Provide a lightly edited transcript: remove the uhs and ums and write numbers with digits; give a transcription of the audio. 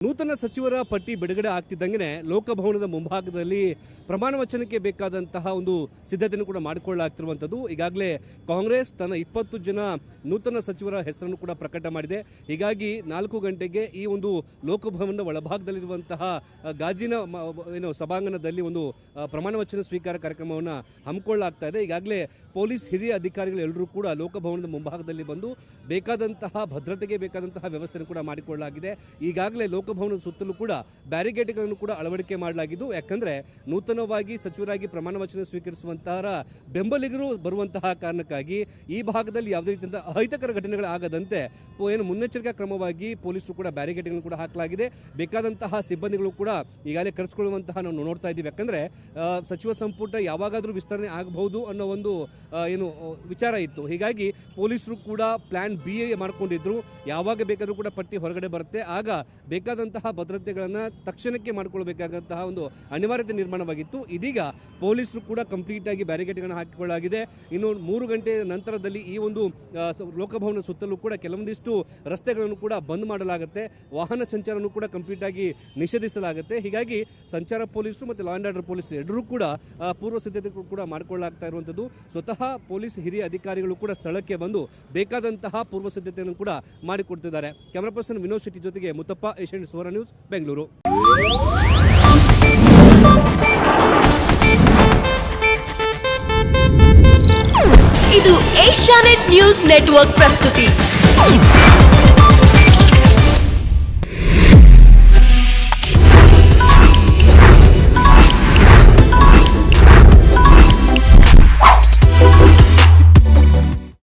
ನೂತನ ಸಚಿವರ ಪಟ್ಟಿ ಬಿಡುಗಡೆ ಆಗ್ತಿದ್ದಂಗೆ ಲೋಕಭವನದ ಮುಂಭಾಗದಲ್ಲಿ ಪ್ರಮಾಣ ವಚನಕ್ಕೆ ಬೇಕಾದಂತಹ ಒಂದು ಸಿದ್ಧತೆಯನ್ನು ಕೂಡ ಮಾಡಿಕೊಳ್ಳಲಾಗ್ತಿರುವಂಥದ್ದು. ಈಗಾಗಲೇ ಕಾಂಗ್ರೆಸ್ ತನ್ನ 20 ಜನ ನೂತನ ಸಚಿವರ ಹೆಸರನ್ನು ಕೂಡ ಪ್ರಕಟ ಮಾಡಿದೆ. ಹೀಗಾಗಿ 4 ಗಂಟೆಗೆ ಈ ಒಂದು ಲೋಕಭವನದ ಒಳಭಾಗದಲ್ಲಿರುವಂತಹ ಗಾಜಿನ ಸಭಾಂಗಣದಲ್ಲಿ ಒಂದು ಪ್ರಮಾಣ ವಚನ ಸ್ವೀಕಾರ ಕಾರ್ಯಕ್ರಮವನ್ನು ಹಮ್ಮಿಕೊಳ್ಳಲಾಗ್ತಾ ಇದೆ. ಈಗಾಗಲೇ ಪೊಲೀಸ್ ಹಿರಿಯ ಅಧಿಕಾರಿಗಳೆಲ್ಲರೂ ಕೂಡ ಲೋಕಭವನದ ಮುಂಭಾಗದಲ್ಲಿ ಬಂದು ಬೇಕಾದಂತಹ ಭದ್ರತೆಗೆ ಬೇಕಾದಂತಹ ವ್ಯವಸ್ಥೆಯನ್ನು ಕೂಡ ಮಾಡಿಕೊಳ್ಳಲಾಗಿದೆ. ಈಗಾಗಲೇ ಲೋಕಭವನದ ಸುತ್ತಲೂ ಕೂಡ ಬ್ಯಾರಿಗೇಡ್ಗಳನ್ನು ಕೂಡ ಅಳವಡಿಕೆ ಮಾಡಲಾಗಿದ್ದು, ಯಾಕಂದರೆ ನೂತನವಾಗಿ ಸಚಿವರಾಗಿ ಪ್ರಮಾಣ ವಚನ ಸ್ವೀಕರಿಸುವಂತಹ ಬೆಂಬಲಿಗರು ಬರುವಂತಹ ಕಾರಣಕ್ಕಾಗಿ ಈ ಭಾಗದಲ್ಲಿ ಯಾವುದೇ ರೀತಿಯ ಅಹಿತಕರ ಘಟನೆಗಳಾಗದಂತೆ ಮುನ್ನೆಚ್ಚರಿಕಾ ಕ್ರಮವಾಗಿ ಪೊಲೀಸರು ಕೂಡ ಬ್ಯಾರಿಗೇಡ್ಗಳನ್ನು ಕೂಡ ಹಾಕಲಾಗಿದೆ. ಬೇಕಾದಂತಹ ಸಿಬ್ಬಂದಿಗಳು ಕೂಡ ಈಗಾಗಲೇ ಕರೆಸಿಕೊಳ್ಳುವಂತಹ ನಾವು ನೋಡ್ತಾ ಇದ್ದೀವಿ. ಯಾಕಂದರೆ ಸಚಿವ ಸಂಪುಟ ಯಾವಾಗಾದರೂ ವಿಸ್ತರಣೆ ಆಗಬಹುದು ಅನ್ನೋ ಒಂದು ವಿಚಾರ ಇತ್ತು. ಹೀಗಾಗಿ ಪೊಲೀಸರು ಕೂಡ ಪ್ಲಾನ್ ಬಿ ಮಾಡಿಕೊಂಡಿದ್ರು. ಯಾವಾಗ ಬೇಕಾದರೂ ಕೂಡ ಪಟ್ಟಿ ಹೊರಗಡೆ ಬರುತ್ತೆ, ಆಗ ಬೇಕಾದಂತಹ ಭದ್ರತೆಗಳನ್ನು ತಕ್ಷಣಕ್ಕೆ ಮಾಡಿಕೊಳ್ಳಬೇಕಾದಂತಹ ಒಂದು ಅನಿವಾರ್ಯತೆ ನಿರ್ಮಾಣವಾಗಿತ್ತು. ಇದೀಗ ಪೊಲೀಸರು ಕೂಡ ಕಂಪ್ಲೀಟ್ ಆಗಿ ಬ್ಯಾರಿಗೇಡ್ಗಳನ್ನು ಹಾಕಿಕೊಳ್ಳಲಾಗಿದೆ. ಇನ್ನು 3 ಗಂಟೆ ನಂತರದಲ್ಲಿ ಈ ಒಂದು ಲೋಕಭವನ ಸುತ್ತಲೂ ಕೂಡ ಕೆಲವೊಂದಿಷ್ಟು ರಸ್ತೆಗಳನ್ನು ಕೂಡ ಬಂದ್ ಮಾಡಲಾಗುತ್ತೆ. ವಾಹನ ಸಂಚಾರವನ್ನು ಕೂಡ ಕಂಪ್ಲೀಟ್ ಆಗಿ ನಿಷೇಧಿಸಲಾಗುತ್ತೆ. ಹೀಗಾಗಿ ಸಂಚಾರ ಪೊಲೀಸರು ಮತ್ತು ಲಾ ಅಂಡ್ ಆರ್ಡರ್ ಪೊಲೀಸ್ ಎರಡರೂ ಕೂಡ ಪೂರ್ವ ಸಿದ್ಧತೆ ಕೂಡ ಮಾಡಿಕೊಳ್ಳಲಾಗ್ತಾ ಇರುವಂಥದ್ದು. ಸ್ವತಃ ಪೊಲೀಸ್ ಹಿರಿಯ ಅಧಿಕಾರಿಗಳು ಕೂಡ ಸ್ಥಳಕ್ಕೆ ಬಂದು ಬೇಕಾದಂತಹ ಪೂರ್ವ ಸಿದ್ಧತೆಯನ್ನು ಕೂಡ ಮಾಡಿಕೊಡ್ತಿದ್ದಾರೆ. ಕ್ಯಾಮರಾ ಪರ್ಸನ್ ವಿನೋದ್ ಶೆಟ್ಟಿ ಜೊತೆಗೆ ಮುತ್ತಪ್ಪ, ಏಷ್ಯನ್ ಸುವರ್ಣ ನ್ಯೂಸ್, ಬೆಂಗಳೂರು. ಇದು ಏಷ್ಯಾನೆಟ್ ನ್ಯೂಸ್ ನೆಟ್ವರ್ಕ್ ಪ್ರಸ್ತುತಿ.